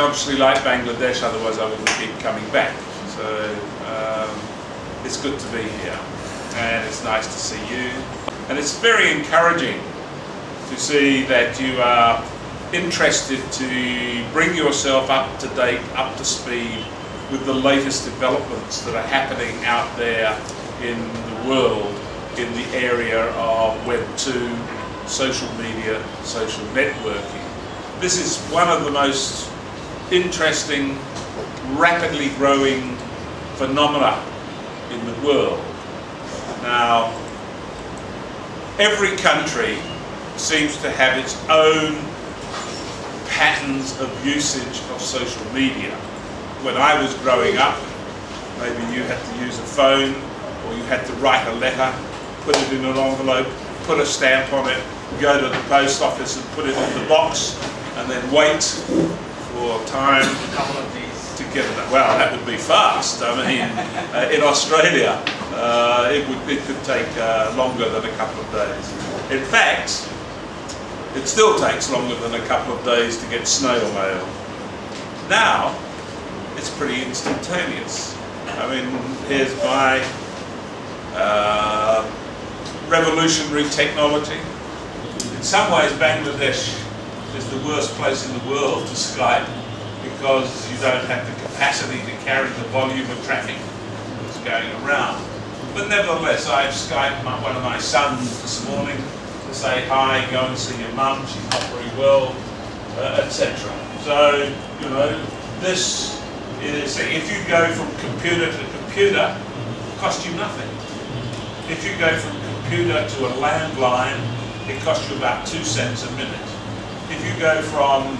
obviously like Bangladesh, otherwise I wouldn't keep coming back. So it's good to be here, and it's nice to see you. And it's very encouraging to see that you are interested to bring yourself up to date, up to speed with the latest developments that are happening out there in the world in the area of Web 2, social media, social networking. This is one of the most interesting, rapidly growing phenomena in the world. Now, every country seems to have its own patterns of usage of social media. When I was growing up, maybe you had to use a phone, or you had to write a letter, put it in an envelope, put a stamp on it, go to the post office and put it in the box, and then wait for time to get it. Well, that would be fast. I mean, in Australia, it could take longer than a couple of days. In fact, it still takes longer than a couple of days to get snail mail. Now, it's pretty instantaneous. I mean, here's my revolutionary technology. In some ways, Bangladesh is the worst place in the world to Skype because you don't have the capacity to carry the volume of traffic that's going around. But nevertheless, I've Skyped one of my sons this morning to say hi, go and see your mum, she's not very well, etc. So, you know, this is, if you go from computer to computer, it costs you nothing. If you go from computer to a landline, it costs you about 2 cents a minute. If you go from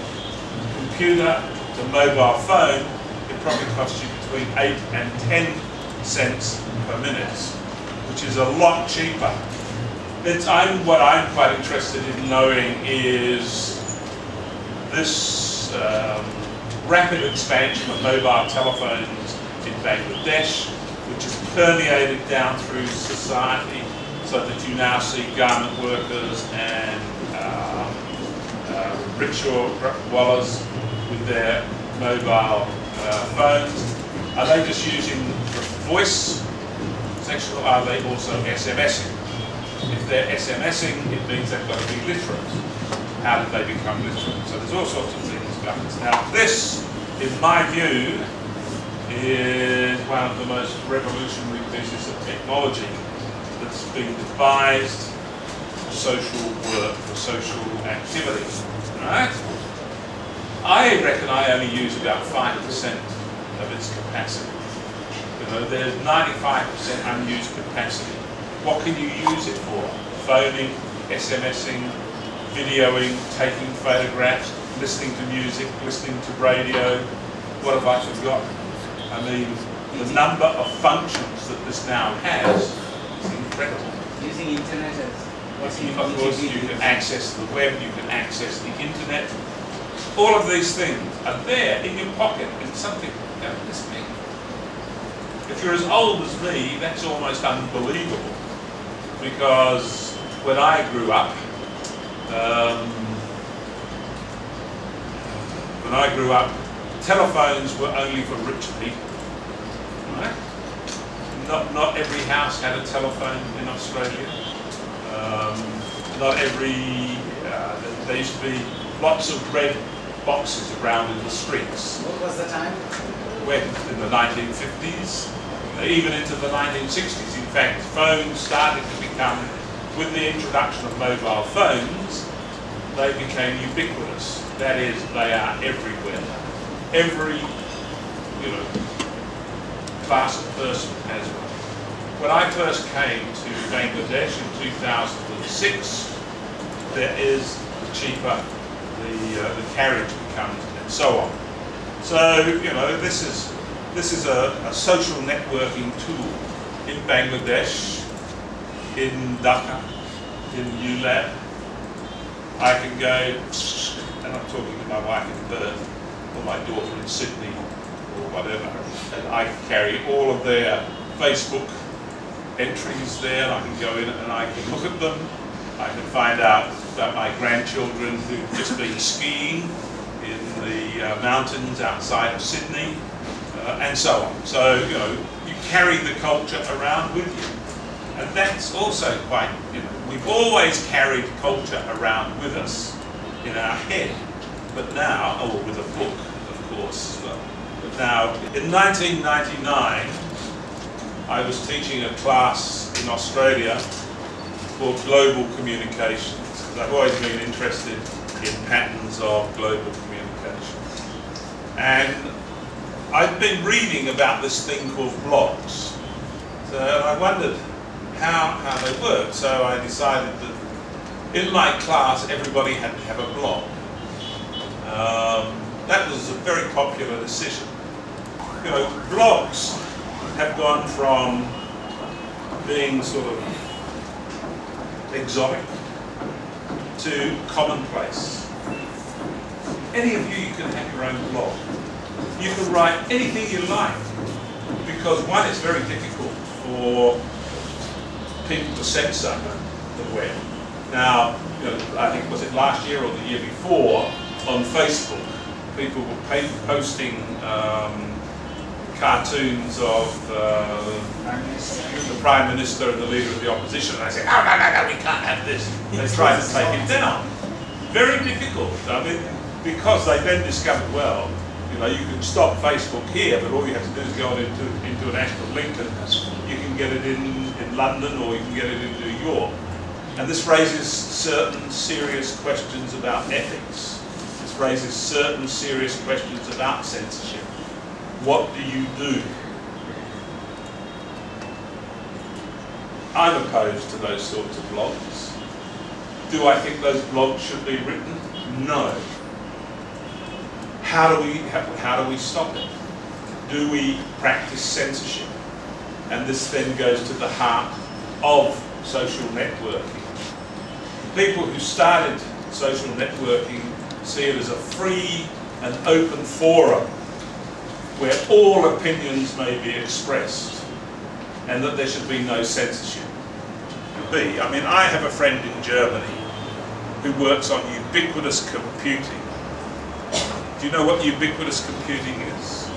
computer to mobile phone, it probably costs you between 8 and 10 cents per minute, which is a lot cheaper. What I'm quite interested in knowing is this rapid expansion of mobile telephones in Bangladesh, which has permeated down through society, so that you now see garment workers and rickshawallahs with their mobile phones. Are they just using the voice section, or are they also SMSing? If they're SMSing, it means they've got to be literate. How did they become literate? So there's all sorts of things going on. Now this, in my view, is one of the most revolutionary pieces of technology that's been devised for social work, for social activity. Right? I reckon I only use about 5% of its capacity. You know, there's 95% unused capacity. What can you use it for? Phoning, SMSing, videoing, taking photographs, listening to music, listening to radio. What have I forgotten? I mean, the number of functions that this now has is incredible. Using internet as... Of course, you can access the web, you can access the internet. All of these things are there in your pocket in something this big. If you're as old as me, that's almost unbelievable. Because when I grew up, telephones were only for rich people. Right? Not every house had a telephone in Australia. Not every, there used to be lots of red boxes around in the streets. What was the time? When, in the 1950s, even into the 1960s. In fact, phones started to become, with the introduction of mobile phones, they became ubiquitous. That is, they are everywhere. Every, class of person has one. When I first came to Bangladesh in 2006, there is the cheaper the carriage becomes, and so on. So this is a social networking tool in Bangladesh, in Dhaka, in ULAB. I can go, and I'm talking to my wife in Perth, or my daughter in Sydney, or whatever, and I can carry all of their Facebook entries there, and I can go in and I can look at them. I can find out about my grandchildren who've just been skiing in the mountains outside of Sydney, and so on. So, you know, you carry the culture around with you. And that's also quite, you know, we've always carried culture around with us in our head, but now, or with a book, of course, as well. But now, in 1999, I was teaching a class in Australia called Global Communications, because I've always been interested in patterns of global communications. And I've been reading about this thing called blogs. So I wondered how they work. So I decided that in my class everybody had to have a blog. That was a very popular decision. You know, blogs have gone from being sort of exotic to commonplace. Any of you can have your own blog. You can write anything you like, because one, it's very difficult for people to censor the web. Now, you know, I think, was it last year or the year before, on Facebook, people were posting cartoons of the Prime Minister and the Leader of the Opposition, and they said, oh, no, we can't have this. They tried to take it down. Very difficult. I mean, because they then discovered, well, you know, you can stop Facebook here, but all you have to do is go on into a national link, and you can get it in London, or you can get it in New York. And this raises certain serious questions about ethics. This raises certain serious questions about censorship. What do you do? I'm opposed to those sorts of blogs. Do I think those blogs should be written? No. How do we stop it? Do we practice censorship? And this then goes to the heart of social networking. People who started social networking see it as a free and open forum where all opinions may be expressed, and that there should be no censorship. I mean, I have a friend in Germany who works on ubiquitous computing. Do you know what ubiquitous computing is?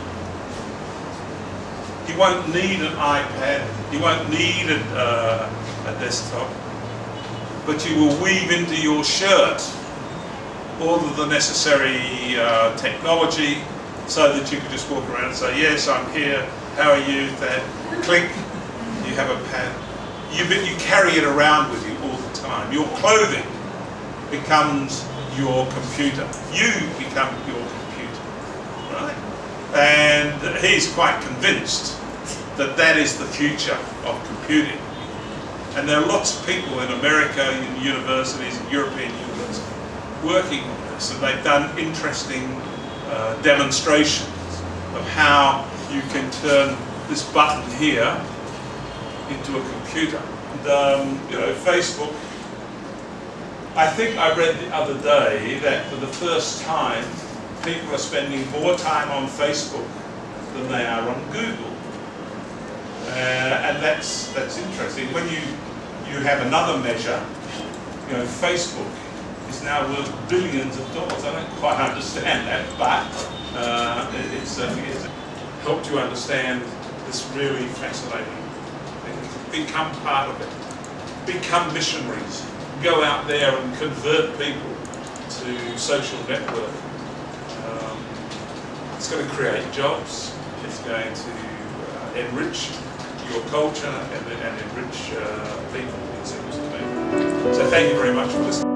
You won't need an iPad, you won't need a desktop, but you will weave into your shirt all of the necessary technology, so that you can just walk around and say, yes, I'm here, how are you, then click, you have a pad. You carry it around with you all the time. Your clothing becomes your computer. You become your computer, right? And he's quite convinced that that is the future of computing. And there are lots of people in America, in universities, in European universities, working on this, and they've done interesting demonstrations of how you can turn this button here into a computer. And, you know, Facebook, I think I read the other day that for the first time people are spending more time on Facebook than they are on Google. And that's interesting. When you have another measure, you know, Facebook is now worth billions of dollars. I don't quite understand that, but it's helped you understand this really fascinating thing. Become part of it. Become missionaries. Go out there and convert people to social network. It's going to create jobs. It's going to enrich your culture and enrich people, it seems to me. So thank you very much for listening.